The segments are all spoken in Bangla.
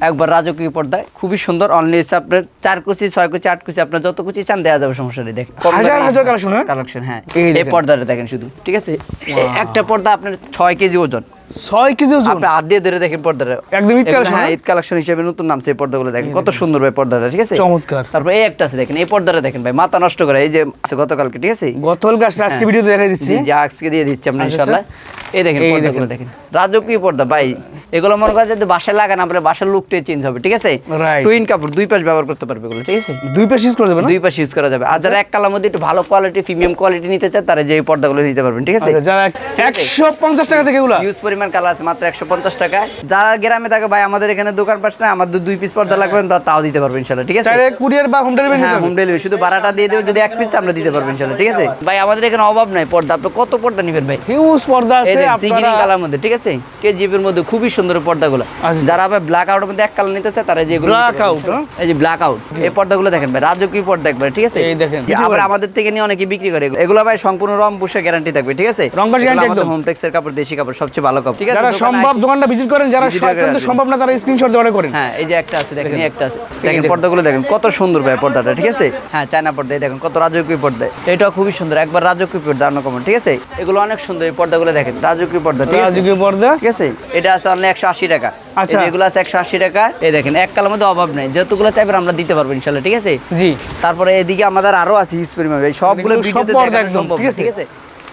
একবার রাজকীয় পর্দায় খুবই সুন্দর। অনলি আপনার 4 কুচি 6 কুচি 8 কুচি আপনার যত কুচি চান দেওয়া যাবে, সমস্যা নেই। দেখেন হাজার হাজার কালেকশন। কালেকশন, হ্যাঁ। এই পর্দাটা দেখেন শুধু, ঠিক আছে? একটা পর্দা আপনার 6 কেজি ওজন, 6 কেজি ওজন। আপনি হাত দিয়ে ধরে দেখেন পর্দাটা একদম ঈদ কালেকশন। হ্যাঁ, ঈদ কালেকশন হিসেবে নতুন নামছে এই পর্দাগুলো। দেখেন কত সুন্দর ভাই পর্দাটা, ঠিক আছে? চমৎকার। তারপর এই একটা আছে দেখেন, এই পর্দাটা দেখেন ভাই, মাথা নষ্ট করে। এই যে আছে গতকালকে, ঠিক আছে? গতকালকে আজকে ভিডিওতে দেখাই দিচ্ছি, যে আজকে দিয়ে দিচ্ছি আমরা ইনশাআল্লাহ। এই দেখেন পর্দাগুলো দেখেন, রাজকীয় পর্দা ভাই। এগুলো মনে করেন যদি বাসায় লাগান আপনার বাসার লুকটাই চেঞ্জ হবে, ঠিক আছে? টুইন কাপড়, দুই পাশ ব্যবহার করতে পারবে এগুলো, ঠিক আছে? দুই পাশ ইউজ করা যাবে না? দুই পাশ ইউজ করা যাবে। আর যারা এক কালার মধ্যে একটু ভালো কোয়ালিটি, প্রিমিয়াম কোয়ালিটি নিতে চায় তারা যে এই পর্দাগুলো নিতে পারবেন, ঠিক আছে? যারা 150 টাকা থেকে এগুলো ইউজ পরিমাণ কালার আছে মাত্র 150 টাকা। যারা গ্রামে থাকে ভাই, আমাদের এখানে দোকান পাশ না, আমাদের 2 পিস পর্দা লাগবে তাও দিতে পারবেন ইনশাআল্লাহ, ঠিক আছে? চাইলে কুরিয়ার বা হোম ডেলিভারি। হ্যাঁ, হোম ডেলিভারি, শুধু ভাড়াটা দিয়ে দেব, যদি 1 পিস আমরা দিতে পারবো ইনশাআল্লাহ, ঠিক আছে? ভাই আমাদের এখানে অভাব নাই পর্দা, আপনি কত পর্দা নেবেন ভাই? হিউজ পর্দা আছে আপনারা কালার মধ্যে, ঠিক আছে? কেজিএফ এর মধ্যে খুবই সুন্দর পর্দাগুলো। যারা ভাই ব্ল্যাক আউটের মধ্যে এক কালার নিতে চায় তারা যেগুলো ব্ল্যাক আউট, এই যে ব্ল্যাক আউট, এই পর্দাগুলো দেখেন ভাই, রাজকীয় পর্দা একবার, ঠিক আছে? এই দেখেন আবার আমাদের থেকে নিয়ে অনেকে বিক্রি করে এগুলো ভাই, সম্পূর্ণ রং পুষে গ্যারান্টি থাকবে, ঠিক আছে? রং পুষে গ্যারান্টি একদম। হোমটেক্স এর কাপড়, দেশি কাপড়, সবচেয়ে ভালো কাপড়, ঠিক আছে? যারা সম্ভব দোকানটা ভিজিট করেন, যারা কিন্তু সম্ভব না তারা স্ক্রিনশট দিয়ে অর্ডার করেন। হ্যাঁ, এই যে একটা আছে দেখেন, এই একটা আছে দেখেন, পর্দাগুলো দেখেন কত সুন্দর ভাই পর্দাটা, ঠিক আছে? হ্যাঁ, চায়না পর্দা দেখেন কত রাজকীয় পর্দা, এটাও খুবই সুন্দর, একবার রাজকীয় পর্দা আনকমন, ঠিক আছে? এগুলো অনেক সুন্দর, এই পর্দাগুলো দেখেন রাজকীয় পর্দা, ঠিক আছে? রাজকীয় পর্দা, ঠিক আছে? এটা আছে অনলি 180 টাকা। আচ্ছা, এগুলো আছে 180 টাকা। এই দেখেন এক কালার মধ্যে অভাব নেই, যতগুলো চাইবেন আমরা দিতে পারবো ইনশাআল্লাহ, ঠিক আছে? জি। তারপরে এদিকে আমাদের আরো আছে হিউজ পরিমাণ, সবগুলো ভিডিওতে দেখানো সম্ভব, ঠিক আছে?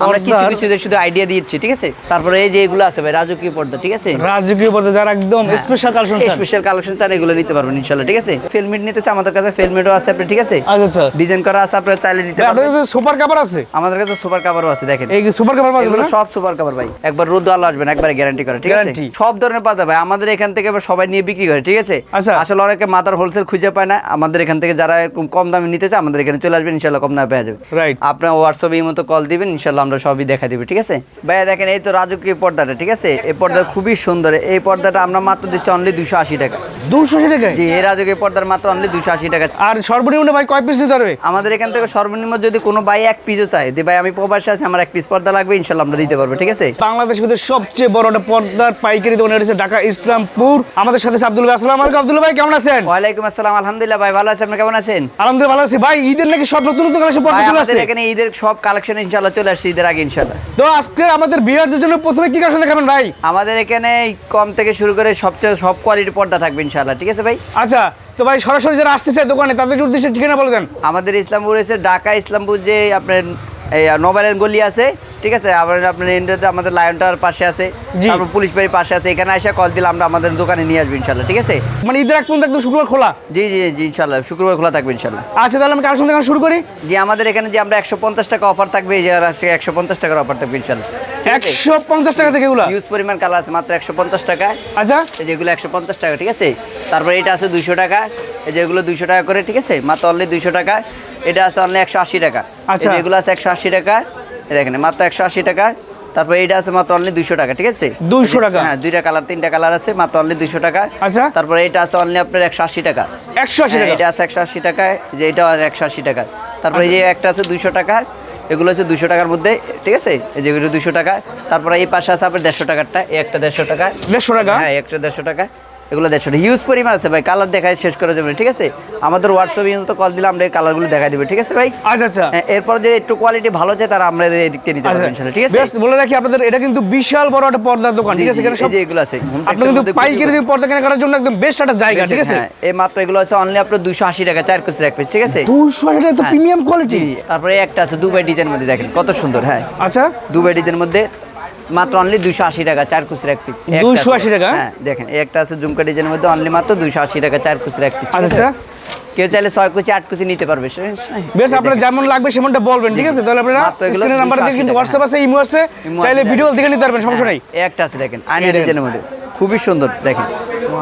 আমরা কিছু কিছু শুধু আইডিয়া দিচ্ছি, ঠিক আছে? তারপরে এই যে এগুলো আছে ভাই, রাজকীয় পর্দা, ঠিক আছে? রাজকীয় পর্দা যারা একদম স্পেশাল কালেকশন চান, স্পেশাল কালেকশন চান, এগুলো নিতে পারবেন ইনশাআল্লাহ, ঠিক আছে? ফিল্মিট নিতেছে আমাদের কাছে, ফিল্মিটও আছে আপনি, ঠিক আছে? আচ্ছা আচ্ছা, ডিজাইন করা আছে, আপনারা চাইলে নিতে পারবেন। আপনাদের কাছে সুপার কভার আছে? আমাদের কাছে সুপার কভারও আছে, দেখেন এই সুপার কভার পাবেন, এগুলো সব সুপার কভার ভাই, একবার রোদ আলো আসবে না, একবার গ্যারান্টি করে, ঠিক আছে? সব ধরনের পাতা ভাই আমাদের এখান থেকে সবাই নিয়ে বিক্রি করে, ঠিক আছে? আচ্ছা, আসলে অনেকে মাদার হোলসেল খুঁজে পায় না, আমাদের এখান থেকে যারা কম দামে নিতে চায় আমাদের এখানে চলে আসবেন ইনশাআল্লাহ, কম দামে পেয়ে যাবে। রাইট, আপনার হোয়াটসঅ্যাপে এই মতো কল দিবেন ইনশাআল্লাহ, আমরা সবই দেখা দিব, ঠিক আছে? ভাইয়া দেখেন এই তো রাজকীয় পর্দাটা, ঠিক আছে? এই পর্দা খুবই সুন্দর, এই পর্দাটা আমরা মাত্র দিচ্ছি অনলি 280 টাকা। 280 টাকা? জি, এই রাজকীয় পর্দার মাত্র অনলি 280 টাকা। আর সর্বনিম্ন ভাই কয় পিস নিতে পারবে? আমাদের এখান থেকে সর্বনিম্ন যদি কোনো ভাই 1 পিসও চায়, যে ভাই আমি প্রবাসে আছি আমার 1 পিস পর্দা লাগবে, ইনশাআল্লাহ আমরা দিতে পারবো, ঠিক আছে? বাংলাদেশের মধ্যে সবচেয়ে বড় একটা পর্দার পাইকারি দোকান হচ্ছে ঢাকা ইসলামপুর। আমাদের সাথে আব্দুল ভাই। আসসালামু আলাইকুম আব্দুল ভাই, কেমন আছেন? ওয়ালাইকুম আসসালাম, আলহামদুলিল্লাহ ভাই ভালো আছি, আপনি কেমন আছেন? আলহামদুলিল্লাহ ভালো আছি ভাই। ঈদের নাকি সব নতুন নতুন কালেকশন পর্দা চলে আসছে? আমাদের এখানে ঈদের সব কালেকশন ইনশাআল্লাহ চলে আসছে ঈদের আগে ইনশাআল্লাহ। তো আজকে আমাদের ভিউয়ারদের জন্য প্রথমে কি কালেকশন দেখাবেন ভাই? আমাদের এখানে কম থেকে শুরু করে সবচেয়ে সব কোয়ালিটির পর্দা থাকবে ইনশাআল্লাহ, ঠিক আছে ভাই? আচ্ছা, তো ভাই সরাসরি যারা আসতে চায় দোকানে তাদের উদ্দেশ্যে ঠিকানা বলে দেন। আমাদের ইসলামপুর এসে ঢাকা ইসলামপুর যে আপনার এই নবারের গলি আছে, ঠিক আছে? আবার আপনার ইন্ডিয়াতে আমাদের লায়ন টাওয়ার পাশে আছে, তারপর পুলিশ বাড়ির পাশে আছে, এখানে এসে কল দিলে আমরা আমাদের দোকানে নিয়ে আসবো ইনশাআল্লাহ, ঠিক আছে? মানে ঈদের এক পর্যন্ত একদম শুক্রবার খোলা? জি জি জি ইনশাআল্লাহ, শুক্রবার খোলা থাকবে ইনশাআল্লাহ। আচ্ছা, তাহলে আমি কালেকশন দেখানো শুরু করি। জি, আমাদের এখানে যে আমরা 150 টাকা অফার থাকবে, এই যে আজকে 150 টাকার অফার থাকবে ইনশাআল্লাহ। 150 টাকা থেকে এগুলো ইউজ পরিমাণ কালার আছে মাত্র 150 টাকা। আচ্ছা, এই যেগুলো 150 টাকা, ঠিক আছে? তারপরে এটা আছে 200 টাকা, এই যেগুলো 200 টাকা করে, ঠিক আছে? মাত্র অনলি 200 টাকা। এটা আছে অনলি 180 টাকা। আচ্ছা, যেগুলো আছে 180 টাকা, এই দেখেন মাত্র 180 টাকা। তারপরে এইটা আছে মাত্র অনলি 200 টাকা, ঠিক আছে? 200 টাকা? হ্যাঁ, দুইটা কালার তিনটা কালার আছে, মাত্র অনলি 200 টাকা। আচ্ছা, তারপরে এটা আছে অনলি আপনার 180 টাকা। 180 টাকা? এটা আছে 180 টাকা, যে এটাও আছে 180 টাকা। তারপরে এই যে একটা আছে 200 টাকা, এগুলো হচ্ছে 200 টাকার মধ্যে, ঠিক আছে? এই যেগুলো 200 টাকা। তারপরে এই পাশে আছে আপনার 150 টাকারটা, এই একটা 150 টাকা। 150 টাকা? হ্যাঁ, একটা 150 টাকা। এগুলো 150 টাকা, হিউজ পরিমাণ আছে ভাই, কালার দেখায় শেষ করা যাবে না, ঠিক আছে? আমাদের হোয়াটসঅ্যাপে তো কল দিলে আমরা এই কালারগুলো দেখাই দেবো, ঠিক আছে ভাই? আচ্ছা আচ্ছা, এরপর যে একটু কোয়ালিটি ভালো চাই তারা আমরা এই দিক থেকে নিতে পারবেন ইনশাআল্লাহ, ঠিক আছে? বেশ, বলে রাখি আপনাদের এটা কিন্তু বিশাল বড় একটা পর্দার দোকান, ঠিক আছে? এখানে সব যে এগুলো আছে আপনি কিন্তু পাইকারি দিয়ে পর্দা কেনার জন্য একদম বেস্ট একটা জায়গা, ঠিক আছে? হ্যাঁ, এই মাত্র এগুলো আছে অনলি আপনার 280 টাকা, 4 পিস এক পিস, ঠিক আছে? 280 টাকা তো প্রিমিয়াম কোয়ালিটি। তারপরে একটা আছে দুবাই ডিজাইনের মধ্যে, দেখেন কত সুন্দর। হ্যাঁ, আচ্ছা, দুবাই ডিজাইনের মধ্যে মাত্র অনলি 280 টাকা, 4 কুচির এক পিস। 280 টাকা? হ্যাঁ, দেখেন এই একটা আছে ঝুমকা ডিজাইনের মধ্যে অনলি মাত্র 280 টাকা, 4 কুচির এক পিস। আচ্ছা, কেউ চাইলে 6 কুচি 8 কুচি নিতে পারবে। বেশ, আপনারা যেমন লাগবে সেমনটা বলবেন, ঠিক আছে? তাহলে আপনারা স্ক্রিনের নাম্বার দিয়ে কিন্তু হোয়াটসঅ্যাপ আছে, ইমো আছে, চাইলে ভিডিও দেখে নিতে পারবেন, সমস্যা নাই। এই একটা আছে দেখেন আয়না ডিজাইনের মধ্যে, খুবই সুন্দর, দেখেন,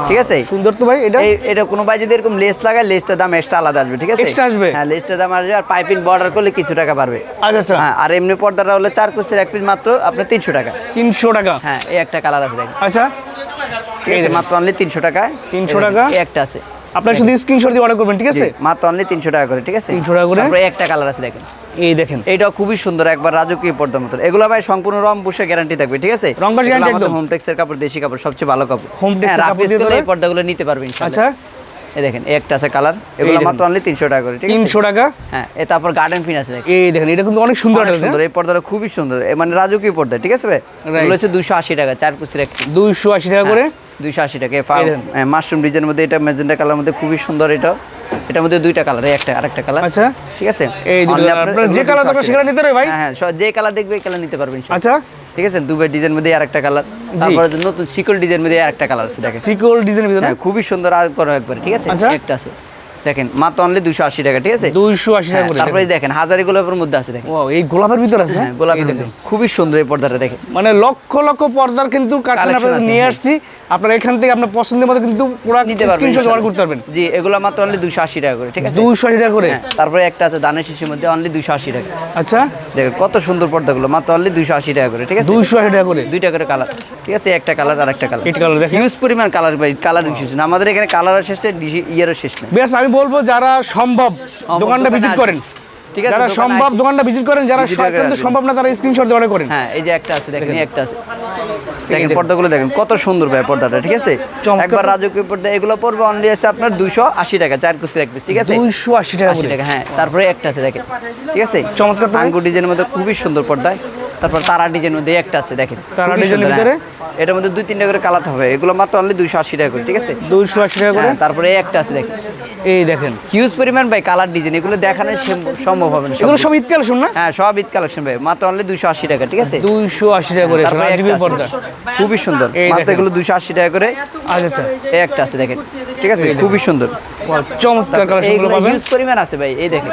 ঠিক আছে? সুন্দর তো ভাই। এটা কোনো ভাই যদি এরকম লেস লাগায়, লেসটার দাম এক্সট্রা আলাদা আসবে, ঠিক আছে? এক্সট্রা আসবে? হ্যাঁ, লেসটার দাম আসবে, আর পাইপিং বর্ডার করলে কিছু টাকা পারবে। আচ্ছা আচ্ছা, হ্যাঁ, আর এমনি পর্দাটা হলে 4 কুচির এক পিস মাত্র আপনার 300 টাকা। 300 টাকা? হ্যাঁ, এই একটা কালার আছে দেখেন। আচ্ছা, ঠিক আছে, মাত্র অনলি 300 টাকা। 300 টাকা? এই একটা আছে, আপনারা শুধু স্ক্রিনশট দিয়ে অর্ডার করবেন, ঠিক আছে? মাত্র অনলি 300 টাকা করে, ঠিক আছে? 300 টাকা করে। তারপরে একটা কালার আছে দেখেন, এই দেখেন এইটাও খুবই সুন্দর, একবার রাজকীয় পর্দার মতো। এগুলো ভাই সম্পূর্ণ রং বুশে গ্যারান্টি থাকবে, ঠিক আছে? রং কস গ্যারান্টি একদম। হোমটেক্সের কাপড়, দেশি কাপড়, সবচেয়ে ভালো কাপড়। হোমটেক্সের কাপড় দিয়ে এই পর্দাগুলো নিতে পারবেন ইনশাআল্লাহ। আচ্ছা, এই দেখেন এই একটা আছে কালার, এগুলো মাত্র অনলি 300 টাকা করে, ঠিক আছে? 300 টাকা। হ্যাঁ, তারপর গার্ডেন পিন আছে দেখেন। এই দেখেন এটা কিন্তু অনেক সুন্দর অনেক একটা সুন্দর, এই পর্দাটা খুবই সুন্দর, মানে রাজকীয় পর্দা, ঠিক আছে ভাই? এগুলো হচ্ছে 280 টাকা, 4 কুচির একটা। 280 টাকা করে, 280 টাকা। মাশরুম ডিজাইনের মধ্যে এটা ম্যাজেন্টা কালার মধ্যে খুবই সুন্দর। এটার মধ্যে দুইটা কালার, একটা আরেকটা কালার। আচ্ছা, ঠিক আছে? এই দুটো আপনারা যে কালার দরকার সেটা নিতে পারবেন ভাই। হ্যাঁ, যে কালার দেখবে এই কালার নিতে পারবেন। আচ্ছা, ঠিক আছে? দুবাই ডিজাইন মধ্যে আরেকটা কালার, তারপরে নতুন সিকল ডিজাইন মধ্যে আরেকটা কালার আছে দেখেন। সিকল ডিজাইনের ভিতরে হ্যাঁ, খুবই সুন্দর আর করো একবার, ঠিক আছে? আচ্ছা, একটা আছে দেখেন মাত্র অনলি 280 টাকা, ঠিক আছে? 280 টাকা করে। তারপরে দেখেন হাজারি গোলাপের মধ্যে আছে দেখেন। ওয়াও, এই গোলাপের ভিতর আছে। হ্যাঁ, গোলাপের মধ্যে খুবই সুন্দর এই পর্দাটা দেখেন। মানে লক্ষ লক্ষ পর্দার কিন্তু কার্টুন আপনাদের নিয়ে আসছি। আপনারা এখান থেকে আপনার পছন্দের মতো কিন্তু পুরো স্ক্রিনশট জোগাড় করতে পারবেন। জি, এগুলো মাত্র অনলি 280 টাকা করে, ঠিক আছে? 280 টাকা করে। তারপরে একটা আছে দানের শিশুর মধ্যে অনলি 280 টাকা। আচ্ছা, দেখেন কত সুন্দর পর্দাগুলো, মাত্র অনলি 280 টাকা করে, ঠিক আছে? 280 টাকা করে, দুইটা করে কালার, ঠিক আছে? একটা কালার আর একটা কালার। এটা কালার দেখেন, হিউজ পরিমাণ কালার ভাই, কালার শেষ না আমাদের এখানে, কালার শেষ নেই, ইয়েরও শেষ নেই। বেশ, আমি বলবো যারা সম্ভব দোকানটা ভিজিট করেন, ঠিক আছে? যারা সম্ভব দোকানটা ভিজিট করেন, যারা কিন্তু সম্ভব না তারা স্ক্রিনশট জোগাড় করেন। হ্যাঁ, এই যে একটা আছে দেখেন, এই একটা আছে দেখেন, পর্দাগুলো দেখেন কত সুন্দর ভাই পর্দাটা, ঠিক আছে? একবার রাজকীয় পর্দা। এগুলো পড়বে অনলি আছে আপনার 280 টাকা, 4 কুচি এক পিস, ঠিক আছে? 280 টাকা করে। 80 টাকা। হ্যাঁ, তারপরে একটা আছে দেখেন, ঠিক আছে? চমৎকার আঙ্গুর ডিজাইনের মধ্যে খুবই সুন্দর পর্দায়। তারপর তারা ডিজাইনের মধ্যে একটা আছে দেখেন, তারা খুবই ডিজাইনের সুন্দর, ভিতরে হ্যাঁ। এটার মধ্যে 2-3টা করে কালার হবে, এগুলো মাত্র অনলি 280 টাকা করে, ঠিক আছে? 280 টাকা করে। হ্যাঁ, তারপরে একটা আছে দেখেন, এই দেখেন হিউজ পরিমাণ ভাই কালার ডিজাইন, এগুলো দেখানো সম্ভব হবে না। এগুলো সব ঈদ কালেকশন না? হ্যাঁ, সব ঈদ কালেকশন ভাই, মাত্র অনলি 280 টাকা, ঠিক আছে? 280 টাকা করে তারপরে রাজকীয় একটা পর্দা, আছে, খুবই সুন্দর, মাত্র এগুলো 280 টাকা করে। আচ্ছা আচ্ছা, এই একটা আছে দেখেন, ঠিক আছে? খুবই সুন্দর, চমৎকার কালেকশনগুলো পাবেন। হিউজ পরিমাণ আছে ভাই, এই দেখেন,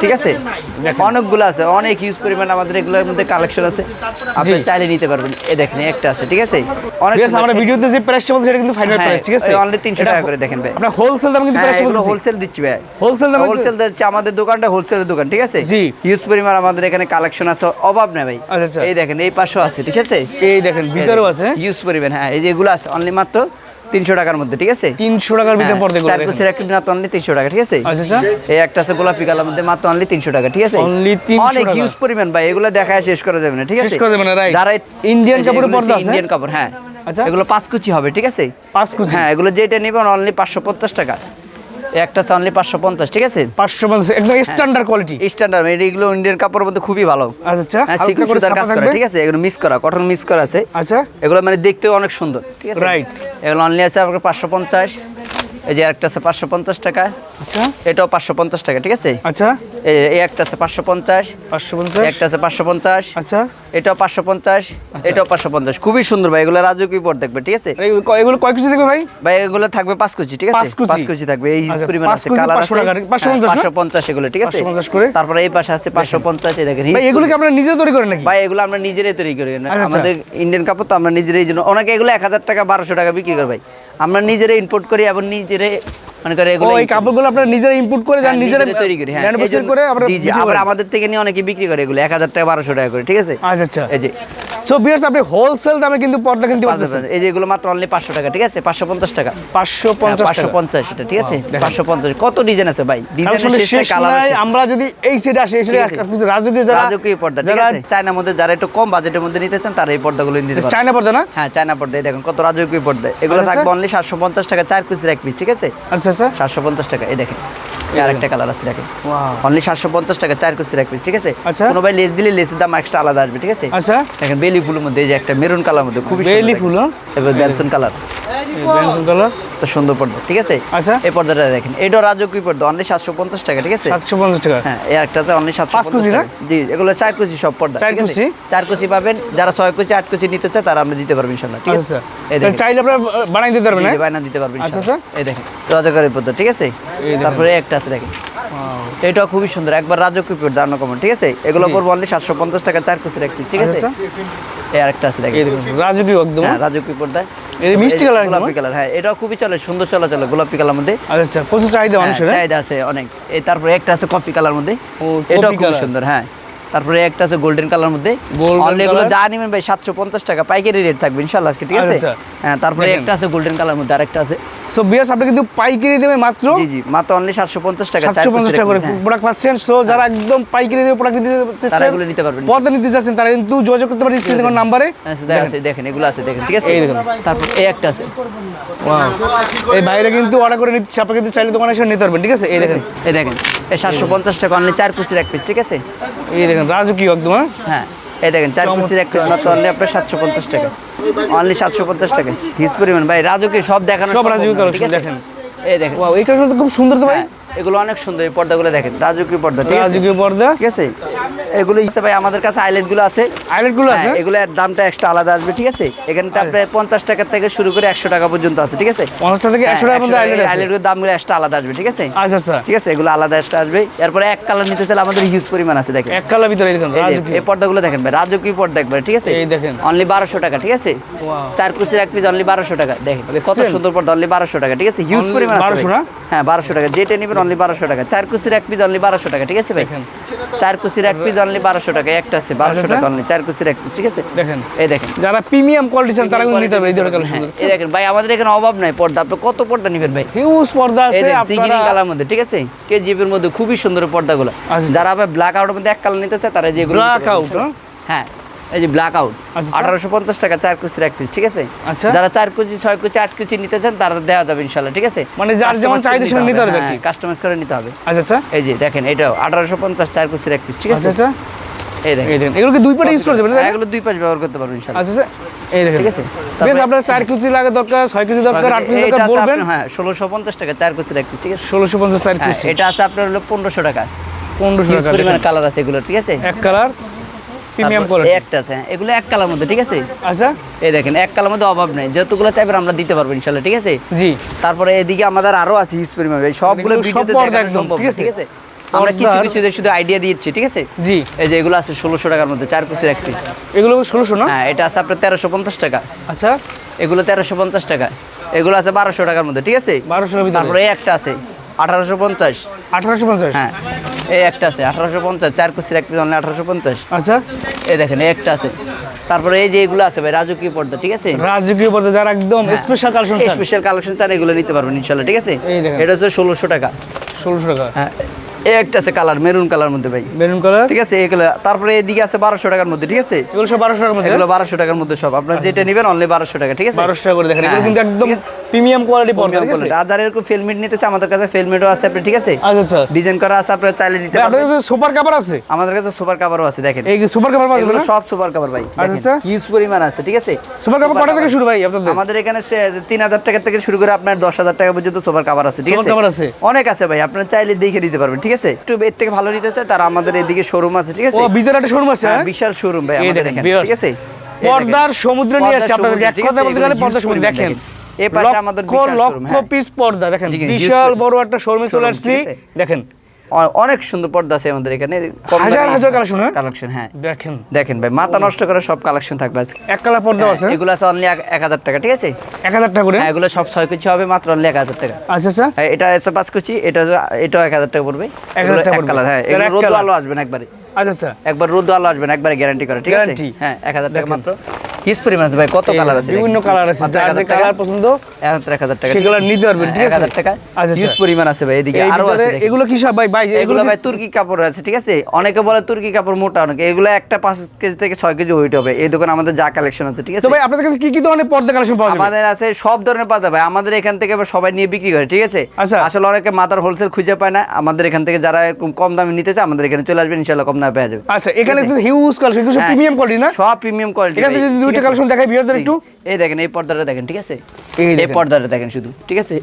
ঠিক আছে? অনেকগুলো আছে, অনেক হিউজ পরিমাণ আমাদের এগুলোর মধ্যে কালেকশন আছে, আপনি চাইলে নিতে পারবেন। এই দেখেন এই একটা আছে, ঠিক আছে? অনেক বেশ, আমরা ভিডিওতে যে প্রাইসটা বলছি সেটা কিন্তু ফাইনাল প্রাইস, ঠিক আছে? অনলি 300 টাকা করে দেখেন ভাই। আমরা হোলসেল দামে কিন্তু প্রাইসটা বলছি, হোলসেল দিচ্ছি ভাই, হোলসেল দামে। হোলসেল দিচ্ছি, আমাদের দোকানটা হোলসেলের দোকান, ঠিক আছে? জি, হিউজ পরিমাণ আমাদের এখানে কালেকশন আছে, অভাব নেই ভাই। আচ্ছা আচ্ছা, এই দেখেন এই পাশেও আছে, ঠিক আছে? এই দেখেন ভিতরেও আছে হিউজ পরিমাণ। হ্যাঁ, এই যে এগুলো আছে অনলি মাত্র 300 টাকার মধ্যে, ঠিক আছে? 300 টাকার ভিতরে পর্দাগুলো চার কুচির একটা মাত্র অনলি 300 টাকা, ঠিক আছে? আচ্ছা আচ্ছা, এই একটা আছে গোলাপি কালার মধ্যে মাত্র অনলি 300 টাকা, ঠিক আছে? অনলি 300 অনেক টাকা। হিউজ পরিমাণ ভাই, এগুলো দেখায় শেষ করা যাবে না, ঠিক আছে? শেষ করা যাবে না, রাইট। যারা ইন্ডিয়ান কাপড়ের পর্দা আছে, ইন্ডিয়ান কাপড়, হ্যাঁ। আচ্ছা, এগুলো 5 কুচি হবে, ঠিক আছে? 5 কুচি। হ্যাঁ, এগুলো যেটা নেবেন অনলি 550 টাকা। একটা আছে অনলি 550, ঠিক আছে? 550, একদম স্ট্যান্ডার্ড কোয়ালিটি, স্ট্যান্ডার্ড। এগুলো ইন্ডিয়ান কাপড়ের মধ্যে খুবই ভালো। আচ্ছা আচ্ছা, হ্যাঁ, হালকা করে সুতার ছাপা কাজ করা, থাকবে, ঠিক আছে? এগুলো মিক্স করা, কটন মিক্স করা আছে। আচ্ছা, এগুলো মানে দেখতেও অনেক সুন্দর, ঠিক আছে? রাইট। এগুলো অনলি আছে আপনার 550। এই যে একটা আছে 550 টাকা, আচ্ছা, এটাও 550 টাকা, ঠিক আছে? আচ্ছা, এই একটা আছে 550, 550, একটা আছে 550, আচ্ছা, এটাও 550, এটাও 550। খুবই সুন্দর ভাই, এগুলো রাজকীয় পর দেখবে, ঠিক আছে? এগুলো কয় কুচি দেখবে ভাই? ভাই এগুলো থাকবে 5 কুচি, ঠিক আছে? 5 কুচি। 5 কুচি থাকবে, এই আচ্ছা, পরিমাণ 5 আছে, কুচি, কালার 500 আছে। টাকা, 550 না? 550 এগুলো, ঠিক আছে? 550 করে। তারপরে এই পাশে আছে 550, এই দেখেন। ভাই এগুলো কি আপনারা নিজে তৈরি করেন নাকি? ভাই এগুলো আমরা নিজেরাই তৈরি করি, আচ্ছা। আমাদের ইন্ডিয়ান কাপড় তো আমরা নিজেরাই, জন্য অনেকে এগুলো 1000 টাকা 1200 টাকা বিক্রি করে ভাই, আমরা নিজেরাই ইম্পোর্ট করি এবং নিজেরাই মানে করে এগুলো। এই কাপড়গুলো আপনারা নিজেরা ইম্পোর্ট করে যান, নিজেরা তৈরি করি। হ্যাঁ, ম্যানুফ্যাকচার করে আমরা জি জি, আবার আমাদের থেকে নিয়ে অনেকে বিক্রি করে এগুলো 1000 টাকা 1200 টাকা করে, ঠিক আছে? আচ্ছা আচ্ছা, এই যে সো ভিউয়ার্স, আপনি হোলসেল দামে কিন্তু পর্দা কিনতে পারতেছেন। এই যে এগুলো মাত্র অনলি 500 টাকা, ঠিক আছে? 550 টাকা, 550 টাকা, 550 এটা, ঠিক আছে? 550। কত ডিজাইন আছে ভাই, আসলে ডিজাইনের শেষ কালার নাই। আছে। আমরা যদি এই সাইডে আসি, এই সাইডে কিছু রাজকীয় যারা রাজকীয় পর্দা, ঠিক আছে? চায়নার মধ্যে যারা একটু কম বাজেটের মধ্যে নিতে চান তারা এই পর্দাগুলো নিতে পারেন। চায়না পর্দা না? হ্যাঁ, চায়না পর্দা। এই দেখেন কত রাজকীয় পর্দা, এগুলো আচ্ছা, থাকবে অনলি 750 টাকা, 4 পিসের এক পিস, ঠিক আছে? আচ্ছা আচ্ছা, 750 টাকা। এই দেখেন আরেকটা কালার আছে দেখেন, ওয়াও, অনলি 750 টাকা, 4 কুচির এক পিস, ঠিক আছে? আচ্ছা। কোনো ভাই লেস দিলে লেসের দাম এক্সট্রা আলাদা আসবে, ঠিক আছে? আচ্ছা, দেখেন বেলি ফুলের মধ্যে এই যে একটা মেরুন কালার মধ্যে খুবই সুন্দর, বেলি ফুল, এবার ব্যানসন কালার, ব্যানসন কালার, তো সুন্দর পর্দা, ঠিক আছে? আচ্ছা, এই পর্দাটা দেখেন, এটা রাজকীয় পর্দা, অনলি 750 টাকা, ঠিক আছে? 750 টাকা। হ্যাঁ, এই একটাতে অনলি 5 কুচি 750 না? টাকা। জি, এগুলো 4 কুচি সব পর্দা, 4 ঠিক আছে? কুচি? 4 কুচি পাবেন, যারা 6 কুচি 8 কুচি নিতে চায় তারা আমরা দিতে পারবো ইনশাআল্লাহ, ঠিক আছে? আচ্ছা, এই দেখেন চাইলে আপনারা বানাই দিতে পারবেন না? জি, বায়না দিতে পারবেন আচ্ছা, ইনশাআল্লাহ। এই দেখেন রাজকীয় পর্দা, ঠিক আছে? তারপরে একটা আছে দেখেন, এটাও খুবই সুন্দর, একবার রাজকীয় পর্দা, দাম কম, ঠিক আছে? এগুলো পড়বে অনলি 750 টাকা, 4 কুচির এক পিস, ঠিক আছে? আচ্ছা, এই আরেকটা আছে দেখেন, এই দেখুন রাজকীয় একদম, হ্যাঁ, রাজকীয় পর্দা, এই মিষ্টি কালার, গোলাপি কালার। হ্যাঁ, এটাও খুবই চলে, সুন্দর চলে গোলাপি কালার মধ্যে। আচ্ছা আচ্ছা, প্রচুর চাহিদা মানুষের। চাহিদা আছে অনেক। এই তারপরে একটা আছে কফি কালার মধ্যে, ও, এটাও কফি খুব কালার। সুন্দর। হ্যাঁ, তারপরে একটা আছে গোল্ডেন কালার মধ্যে, Golden অনলি এগুলো color। যা নেবেন ভাই 750 টাকা পাইকারি রেট থাকবে ইনশাআল্লাহ আজকে, ঠিক আছে? আচ্ছা। হ্যাঁ, তারপরে দেখেন। একটা আছে গোল্ডেন কালার মধ্যে, আরেকটা আছে। সো বিয়াস আপনি কিন্তু পাইকারি দেবে মাত্র জি জি, মাত্র অনলি 750 টাকা, 750 টাকা করে হ্যাঁ। প্রোডাক্ট পাচ্ছেন। সো যারা একদম পাইকারি দেবে প্রোডাক্ট নিতে তারা চাচ্ছেন, এগুলো নিতে পারবেন। পর্দা নিতে চাচ্ছেন, তারা কিন্তু যোগাযোগ করতে পারেন স্ক্রিনে দেওয়া নাম্বারে। দেখেন এগুলো আছে, দেখেন, ঠিক আছে? এই দেখেন। তারপর এই একটা আছে, ওয়াও, এই বাইরে কিন্তু অর্ডার করে নিচ্ছে, আপনি কিন্তু চাইলে দোকানে এসে নিতে পারবেন, ঠিক আছে? এই দেখেন, এই দেখেন, এই 750 টাকা অনলি 4 পিসের এক পিস, ঠিক আছে? এই দেখেন রাজকীয় একদম। হ্যাঁ, হ্যাঁ, এই দেখেন 4 পিসের এক পিস মাত্র অনলি আপনার 750 টাকা, অনলি 750 টাকা। হিউজ পরিমাণ ভাই, রাজকীয় সব দেখানো সব সম্ভব রাজকীয় না, কালেকশন ঠিক আছে? দেখেন। এই দেখেন, ওয়াও, এই কালেকশন তো খুব সুন্দর তো ভাই। হ্যাঁ, এগুলো অনেক সুন্দর, এই পর্দাগুলো দেখেন, রাজকীয় পর্দা, ঠিক আছে? রাজকীয় পর্দা, ঠিক আছে? এগুলো আছে ভাই, আমাদের কাছে আইল্যান্ড গুলো আছে, আইল্যান্ড গুলো আছে। হ্যাঁ, এগুলোর দামটা এক্সট্রা আলাদা আসবে, ঠিক আছে? এখানে আপনার 50 টাকা থেকে শুরু করে 100 টাকা পর্যন্ত আছে, ঠিক আছে? 50 থেকে 100 টাকার মধ্যে আইল্যান্ড আছে। আইল্যান্ডের দামগুলো এক্সট্রা আলাদা আসবে, ঠিক আছে? আচ্ছা আচ্ছা, ঠিক আছে, এগুলো আলাদা এক্সট্রা আসবে। এরপরে এক কালার নিতে চাইলে আমাদের হিউজ পরিমাণ আছে, দেখেন। এক কালার ভিতরে এই দেখেন এই যে, রাজকীয়। এই পর্দাগুলো দেখেন ভাই, রাজকীয় পর্দা একবার, ঠিক আছে? এই দেখেন। অনলি 1200 টাকা, ঠিক আছে? ওয়াও, 4 পিসের এক পিস অনলি 1200 টাকা, দেখেন কত দেখছেন? সুন্দর পর্দা, অনলি 1200 টাকা, ঠিক আছে? হিউজ Only পরিমাণ আছে 1200 ভাই। না? হ্যাঁ, 1200 টাকা, যেটা নেবেন অনলি 1200 টাকা। 4 পিসের এক পিস অনলি 1200 টাকা, ঠিক আছে ভাই? দেখেন। 4 পিসের এক পিস অনলি 1200 টাকা, একটা আছে 1200 টাকা অনলি, 4 পিসের এক পিস, ঠিক আছে? দেখেন, এই দেখেন, যারা প্রিমিয়াম কোয়ালিটি চান তারা কিন্তু নিতে পারবে এই ধরনের কালেকশন। হ্যাঁ, এই দেখেন ভাই, আমাদের এখানে অভাব নাই পর্দা, আপনি কত পর্দা নেবেন ভাই? হিউজ পর্দা এই আছে দেখেন, আপনারা। সিগিরি কালার মধ্যে, ঠিক আছে? কেজিএফ এর মধ্যে খুবই সুন্দর পর্দাগুলো। আচ্ছা। যারা আবার ব্ল্যাক আউটের মধ্যে এক কালার নিতে চায় তারা যেগুলো ব্ল্যাক আউট, হ্যাঁ, এই যে ব্ল্যাক আউট আচ্ছা। 1850 টাকা 4 পিসের এক পিস, ঠিক আছে? আচ্ছা। যারা 4 কেজি 6 কেজি 8 কেজি নিতে চান তারা দেওয়া যাবে ইনশাআল্লাহ, ঠিক আছে? মানে যার যেমন চাহিদা সেটা নিতে পারবে আর কি। কাস্টমাইজ করে নিতে হবে। আচ্ছা আচ্ছা, এই যে দেখেন, এটাও 1850 4 পিসের এক পিস, ঠিক আছে? আচ্ছা আচ্ছা, এই দেখেন, এই দেখেন এগুলো কি দুই পাটে ইউজ করতে পারবে? হ্যাঁ, এগুলো দুই পাশ ব্যবহার করতে পারবেন ইনশাআল্লাহ। আচ্ছা আচ্ছা, এই দেখেন, ঠিক আছে? বেশ আপনার 4 কেজি লাগে দরকার, 6 কেজি দরকার, 8 কেজি এটা দরকার আছে বলবেন। আপনার, হ্যাঁ, 1650 টাকা 4 পিসের এক পিস, ঠিক আছে? 1650 4 হ্যাঁ, কেজি, এটা আছে আপনার হলো 1500 টাকা। 1500 হিউজ টাকা। পরিমাণে দেখেন। কালার আছে এগুলো, ঠিক আছে? এক কালার প্রিমিয়াম তারপর কোয়ালিটি। এই একটা আছে, হ্যাঁ, এগুলো এক কালার মধ্যে, ঠিক আছে? আচ্ছা, এই দেখেন, এক কালার মধ্যে অভাব নেই, যতগুলো চাইবেন আমরা দিতে পারবো ইনশাআল্লাহ, ঠিক আছে? জি, তারপরে এদিকে আমাদের আরো আছে হিউজ পরিমাণ ভাই, সবগুলো এগুলো সব ভিডিওতে পর্দা দেখানো একদম, সম্ভব ঠিক না, আছে? ঠিক আছে? আমরা কিছু পর্দার- কিছু শুধু আইডিয়া দিচ্ছি, ঠিক আছে? জি, এই যে এগুলো আছে 1600 টাকার মধ্যে 4 পিসের একটি। এগুলো 1600 না? হ্যাঁ, এটা আছে আপনার 1350 টাকা, আচ্ছা, এগুলো 1350 টাকা, এগুলো আছে 1200 টাকার মধ্যে, ঠিক আছে? 1200 এর ভিতরে। তারপরে এই একটা আছে 1850, 1850। হ্যাঁ, এই একটা আছে 1850 4 পিসের এক পিস অনলি 1850। আচ্ছা, এই দেখেন, এই একটা আছে। তারপরে এই যে এগুলো আছে ভাই, রাজকীয় পর্দা, ঠিক আছে? রাজকীয় পর্দা যারা একদম স্পেশাল কালেকশন চান, স্পেশাল কালেকশন চান এগুলো নিতে পারবেন ইনশাআল্লাহ, ঠিক আছে? এই দেখেন। এটা হচ্ছে 1600 টাকা। 1600 টাকা। হ্যাঁ, এই একটা আছে কালার, মেরুন কালার মধ্যে ভাই, মেরুন কালার, ঠিক আছে? এগুলো তারপরে এদিকে আছে 1200 টাকার মধ্যে, ঠিক আছে? এগুলো সব 1200 টাকার মধ্যে। এগুলো 1200 টাকার মধ্যে সব, আপনার যেটা নেবেন অনলি 1200 টাকা, ঠিক আছে? 1200 টাকা করে দেখেন, এগুলো হ্যাঁ, কিন্তু একদম ঠিক আছে। প্রিমিয়াম কোয়ালিটি পর্দা, ঠিক আছে? রাজার এরকম ফিলমেট নিতে চাই, আমাদের কাছে ফিলমেটও আছে আপনি, ঠিক আছে? আচ্ছা আচ্ছা, ডিজাইন করা আছে, আপনারা চাইলে নিতে ভাই পারবেন। আপনাদের কাছে সুপার কাভার আছে? আমাদের কাছে সুপার কাভারও আছে, দেখেন এই সুপার কাভার পাবেন এগুলো না? সব সুপার কাভার ভাই, আচ্ছা, আচ্ছা। হিউজ পরিমাণ আছে, ঠিক আছে? সুপার কাভার কত থেকে শুরু ভাই আপনাদের? আমাদের এখানে 3000 টাকা থেকে শুরু করে আপনার 10,000 টাকা পর্যন্ত সুপার কাভার আছে, ঠিক সুপার আছে? কাভার আছে? অনেক আছে ভাই, আপনারা চাইলে দেখে নিতে পারবেন, ঠিক আছে? একটু এর থেকে ভালো নিতে চাই তারা আমাদের এদিকে শোরুম আছে, ঠিক ও আছে? ভিতরে একটা শোরুম আছে, হ্যাঁ, হ্যাঁ? বিশাল শোরুম ভাই এই আমাদের দেখেন, এখানে, viewers, ঠিক আছে? এই পর্দার সমুদ্র নিয়ে আসছে পর্দার আপনাদের, সমুদ্র, এক ঠিক কথা আছে? বলতে গেলে এগুলো পর্দার huge সমুদ্র। পরিমাণ দেখেন, এই পাশে আমাদের লক্ষ বিশাল লক্ষ showroom, হ্যাঁ। পিস পর্দা, দেখেন জি, huge বিশাল পরিমাণ। বড় একটা শোরুমে চলে Showroom, আসছি, ঠিক আছে? দেখেন অনেক সুন্দর পর্দা আছে আমাদের এখানে, হাজার হাজার কালেকশন, হ্যাঁ? কালেকশন, হ্যাঁ। দেখেন দেখেন ভাই, মাথা নষ্ট করে সব কালেকশন থাকবে আজকে। এক কালার পর্দা আছে, এগুলো আছে অনলি 1000 টাকা, ঠিক আছে? 1000 টাকা করে। হ্যাঁ, এগুলো সব 6 কেজি হবে মাত্র অনলি 1000 টাকা। আচ্ছা আচ্ছা, হ্যাঁ, এটা আছে 5 কেজি, এটাও 1000 টাকা পড়বে। 1000 টাকা এক কালার, হ্যাঁ, এটা এগুলো এক রোদ colour। আলো আসবে না একবারে, আচ্ছা আচ্ছা, একবার রোদ আলো আসবে না একবারে, গ্যারান্টি করে, ঠিক আছে? Guarantee। হ্যাঁ, 1000 টাকা দেখেন। মাত্র। হিউজ পরিমাণ আছে ভাই, কত কালার আছে, বিভিন্ন দেখেন। কালার আছে, মাত্র যার যে 1000 টাকা, কালার পছন্দ 1000 টাকা, সেই কালার নিতে পারবেন, ঠিক আছে? 1000 টাকা। আচ্ছা, হিউজ আচ্ছা। পরিমাণ আছে ভাই, এদিকে এই আরো আছে ভিতরে দেখেন। এগুলো কি সব ভাই ভাই এগুলো ভাই তুর্কি কাপড় আছে, ঠিক আছে? অনেকে বলে তুর্কি কাপড় মোটা, অনেকে এগুলো একটা 5 কেজি থেকে 6 কেজি ওয়েট হবে। এই দোকানে আমাদের যা কালেকশন আছে, ঠিক আছে? তো ভাই আপনাদের কাছে কি কি ধরনের পর্দা কালেকশন পাওয়া যাবে? আমাদের আছে সব ধরনের পর্দা ভাই, আমাদের এখান থেকে আবার সবাই নিয়ে বিক্রি করে, ঠিক আছে? আচ্ছা। আসলে অনেকে মাথার হোলসেল খুঁজে পায় না, আমাদের এখান থেকে যারা এরকম কম দামে নিতে চায় আমাদের এখানে চলে আসবেন, ইনশাআল্লাহ কম দামে পেয়ে যাবে। আচ্ছা, এখানে তো হিউজ কালেকশন, এগুলো সব হ্যাঁ। প্রিমিয়াম কোয়ালিটি না? সব প্রিমিয়াম কোয়ালিটি। এখানে যদি দুইটা কালেকশন দেখাই ভিউয়ারদের একটু। এই দেখেন, এই পর্দাটা দেখেন, ঠিক আছে? এই এই দেখেন। পর্দাটা দেখেন শুধু, ঠিক আছে?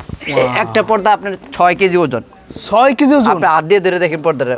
একটা পর্দা আপনার 6 কেজি ওজন, 6 কেজি ওজন। আপনি হাত দিয়ে ধরে দেখেন পর্দাটা,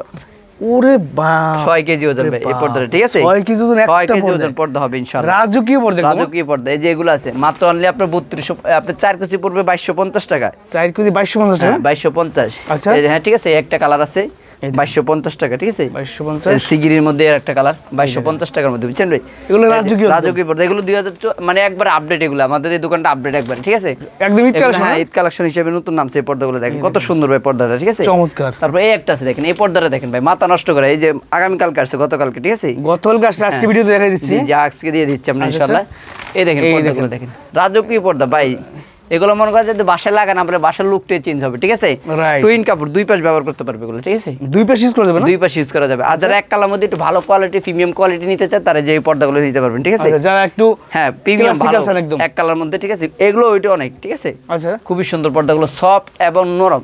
ওরে বাপ, 6 কেজি ওজন ভাই এই পর্দাটা, ঠিক আছে? 6 কেজি ওজন 6 একটা কেজি পর্দা। ওজন পর্দা হবে ইনশাআল্লাহ। রাজকীয় পর্দা, রাজকীয় পর্দা, এই যে এগুলো আছে মাত্র অনলি আপনার 3200, আপনার 4 কেজি পড়বে 2250 টাকা। 4 কেজি 2250 টাকা। 2250। আচ্ছা। হ্যাঁ, ঠিক আছে? একটা কালার আছে 2250 টাকা, ঠিক আছে? 2250 সিগিরির মধ্যে এর একটা কালার 2250 টাকার মধ্যে, বুঝছেন ভাই? এগুলো রাজকীয় পর্দা, এগুলো 2000 মানে একবার আপডেট, এগুলো আমাদের এই দোকানটা আপডেট একবার, ঠিক আছে? একদম ঈদ কালেকশন। হ্যাঁ, ঈদ কালেকশন হিসেবে নতুন নামছে এই পর্দাগুলো, দেখেন কত সুন্দর ভাই পর্দাটা, ঠিক আছে? চমৎকার। তারপর এই একটা আছে দেখেন, এই পর্দাটা দেখেন ভাই, মাথা নষ্ট করে, এই যে আগামী কালকে আসছে, গতকালকে, ঠিক আছে? গতকালকে আসছে, আজকে ভিডিওতে দেখাই দিচ্ছি। জি, আজকে দিয়ে দিচ্ছি আমরা আচ্ছা, ইনশাআল্লাহ। এই দেখেন পর্দাগুলো দেখেন, রাজকীয় পর্দা ভাই। এগুলো মনে করেন যদি বাসায় লাগান, আপনার বাসার লুকটাই চেঞ্জ হবে, ঠিক আছে? Right. টুইন কাপড়, দুই পাশ ব্যবহার করতে পারবে এগুলো, ঠিক আছে? দুই পাশ ইউজ করা যাবে না? দুই পাশ ইউজ করা যাবে। আর যারা এক কালার মধ্যে একটু ভালো কোয়ালিটি, প্রিমিয়াম কোয়ালিটি নিতে চায়, তারা যে এই পর্দাগুলো নিতে পারবেন, ঠিক আছে? আচ্ছা, যারা একটু হ্যাঁ, প্রিমিয়াম classic ভালো আছেন একদম। এক কালার মধ্যে, ঠিক আছে? এগুলো ওইটা অনেক, ঠিক আছে? আচ্ছা, খুবই সুন্দর পর্দাগুলো, সফট এবং নরম,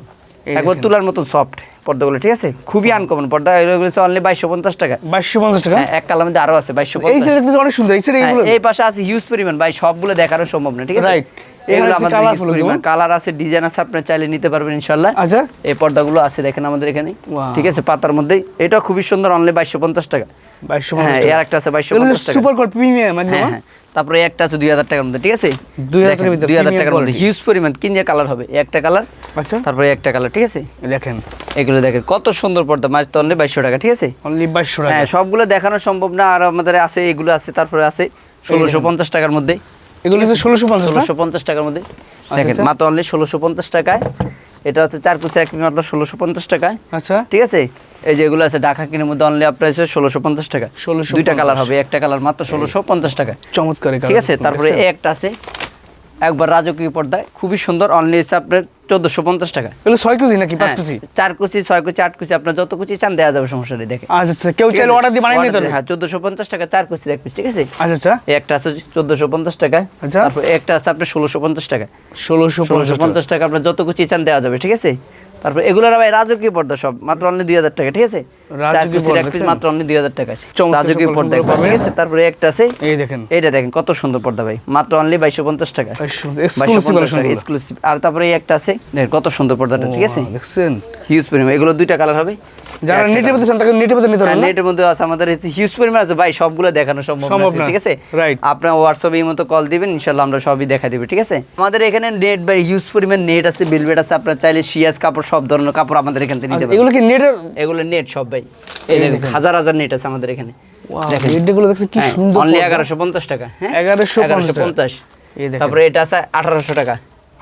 এই একবার দেখেন। তুলার মতো সফট পর্দাগুলো, ঠিক আছে? খুবই আনকমন পর্দা, এগুলো অনলি 2250 টাকা। 2250 টাকা। হ্যাঁ, এক কালার মধ্যে আরো আছে এই 2250। সাইড দেখতে অনেক সুন্দর, এই সাইড এইগুলো। এই পাশে আছে হিউজ পরিমাণ ভাই, সবগুলো দেখানো সম্ভব না, ঠিক আছে? Right. এগুলো এখানে আছে আমাদের colourful একদম। কালার আছে, ডিজাইন আছে, আপনি চাইলে নিতে পারবেন ইনশাআল্লাহ। আচ্ছা, এই পর্দাগুলো আছে দেখেন আমাদের এখানে, Wow. ঠিক আছে? পাতার মধ্যে এটা খুবই সুন্দর, অনলি 2250 টাকা। 2250 হ্যাঁ, টাকা। এর একটা আছে 2250 টাকা। সুপার কোয়ালিটি প্রিমিয়াম একদম। হ্যাঁ, হ্যাঁ। তারপরে এই একটা আছে 2000 টাকার মধ্যে, ঠিক আছে? 2000 টাকার ভিতরে 2000 premium টাকার মধ্যে quality। হিউজ পরিমাণ, কিনে কালার হবে, এই একটা কালার, আচ্ছা, তারপরে এই একটা কালার, ঠিক আছে? দেখেন এগুলো দেখেন কত সুন্দর পর্দা, মাত্র অনলি 2200 টাকা, ঠিক আছে? অনলি 2200 টাকা। হ্যাঁ, সবগুলো দেখানো সম্ভব না, আর আমাদের আছে এগুলো আছে, তারপরে আছে 1650 টাকার মধ্যে, এগুলো হচ্ছে 1650 না? 1650 টাকার মধ্যে দেখেন, আচ্ছা। মাত্র অনলি 1650 টাকায়। এটা হচ্ছে 4 কুচি এক মাত্র 1650 টাকায়, আচ্ছা, ঠিক আছে? এই যে এগুলো আছে ঢাকা কিনের মধ্যে অনলি আপনার আছে 1650 টাকা। 1650 দুইটা কালার হবে, একটা কালার মাত্র 1650 টাকা, চমৎকার এই ঠিক আছে? colour। তারপরে এই একটা আছে একবার রাজকীয় পর্দায়, খুবই সুন্দর, অনলি হচ্ছে আপনার 1450 টাকা। এগুলো 6 কেজি নাকি 5 হ্যাঁ, কেজি? 4 কুচি 6 কুচি 8 কুচি আপনার যত কুচি চান দেওয়া যাবে, সমস্যা নেই। দেখেন আচ্ছা, আচ্ছা, কেউ চাইলে অর্ডার দিয়ে বানিয়ে নিতে পারবে। হ্যাঁ, 1450 টাকা 4 কুচির এক পিস, ঠিক আছে? আচ্ছা, আচ্ছা, এই একটা আছে 1450 টাকা। আচ্ছা। তারপর একটা আছে আপনার 1650 টাকা। 1650 1650 টাকা আপনার যত কুচি চান দেওয়া যাবে, ঠিক আছে? তারপর এগুলোর ভাই রাজকীয় পর্দা সব মাত্র অনলি 2000 টাকা, ঠিক আছে? রাজকীয় 4 কুচির পর্দা এক পিস দেখছেন? মাত্র অনলি 2000 টাকা। চমৎকার রাজকীয় সকল পর্দা পর্দা একবার, ঠিক আছে? তারপরে একটা আছে, এই দেখেন এইটা দেখেন কত সুন্দর পর্দা ভাই, মাত্র অনলি 2250 টাকা। Exclusive collection exclusive. আর তারপরে এই একটা আছে, দেখেন কত সুন্দর পর্দাটা, ঠিক আছে? দেখছেন, হিউজ পরিমাণ, এগুলো দুইটা কালার হবে। যারা নেটের মধ্যে চান তাকে নেটের মধ্যে নিতে পারবেন না? নেটের মধ্যে আছে আমাদের হিউজ পরিমাণ আছে ভাই, সবগুলো দেখানো সম্ভব না, ঠিক আছে? রাইট। আপনার হোয়াটসঅ্যাপে এই মতো কল দিবেন, ইনশাআল্লাহ আমরা সবই দেখা দিব, ঠিক আছে? আমাদের এখানে নেট ভাই হিউজ পরিমাণ নেট আছে, বেলভেট আছে, আপনার চাইলে শিয়াজ কাপড়, সব ধরনের কাপড় আমাদের এখান থেকে নিতে পারবেন। এগুলো কি নেটের? এগুলো নেট সব ভাই, এই দেখেন হাজার হাজার নেট আছে আমাদের এখানে, দেখেন নেটগুলো দেখছেন কি সুন্দর। অনলি 1150 টাকা। হ্যাঁ, 1150 এই দেখেন। তারপরে এটা আছে 1800 টাকা।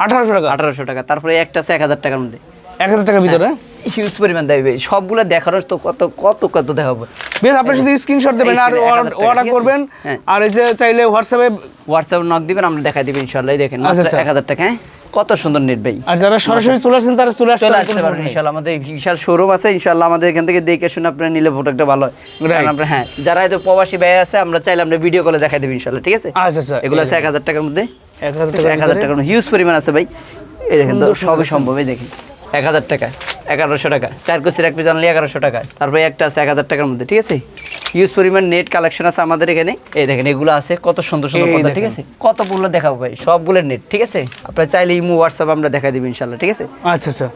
1800 টাকা। 1800 টাকা। তারপরে একটা আছে 1000 টাকার মধ্যে, 1000 টাকার ভিতরে হিউজ পরিমাণ দেয় ভাই, সবগুলো দেখানোর তো কত কত কত দেখাবো। বেশ, আপনি শুধু স্ক্রিনশট দেবেন আর 1000 টাকা, অর্ডার ঠিক আছে? করবেন। হ্যাঁ। আর এই যে চাইলে হোয়াটসঅ্যাপে হোয়াটসঅ্যাপে নক দিবেন, আমরা দেখাই দিব ইনশাআল্লাহ। এই দেখেন আচ্ছা, মাত্র আচ্ছা। 1000 টাকা। হ্যাঁ, কত সুন্দর নেট ভাই। আর যারা সরাসরি চলে আসেন তারা চলে আসতে চলে পারবেন, আসতে পারবেন ইনশাআল্লাহ, আমাদের বিশাল শোরুম আছে ইনশাআল্লাহ, আমাদের এখান থেকে দেখে শুনে আপনারা নিলে প্রোডাক্টটা ভালো হয়। কারণ আমরা হ্যাঁ, যারা এই প্রবাসী ভাই আছে, আমরা চাইলে আমরা ভিডিও কলে দেখাই দেব ইনশাআল্লাহ, ঠিক আছে? আচ্ছা, আচ্ছা, এগুলো আছে 1000 টাকার মধ্যে, 1000 1000 টাকার মধ্যে হিউজ পরিমাণ আছে ভাই। এই দেখেন তো সবই সম্ভব, এই দেখেন 1000 টাকা, 1100 টাকা, 4 কুচির এক পিস অনলি 1100 টাকা। তারপরে একটা আছে 1000 টাকার মধ্যে, ঠিক আছে? হিউজ পরিমাণ নেট কালেকশন আছে আমাদের এখানে। এই দেখেন এগুলো আছে কত সুন্দর সুন্দর পর্দা, ঠিক আছে? কতগুলো দেখাবো ভাই, সবগুলো নেট, ঠিক আছে? আপনারা চাইলে ইমো হোয়াটসঅ্যাপ আমরা দেখাই দিব ইনশাআল্লাহ, ঠিক আছে? আচ্ছা, আচ্ছা।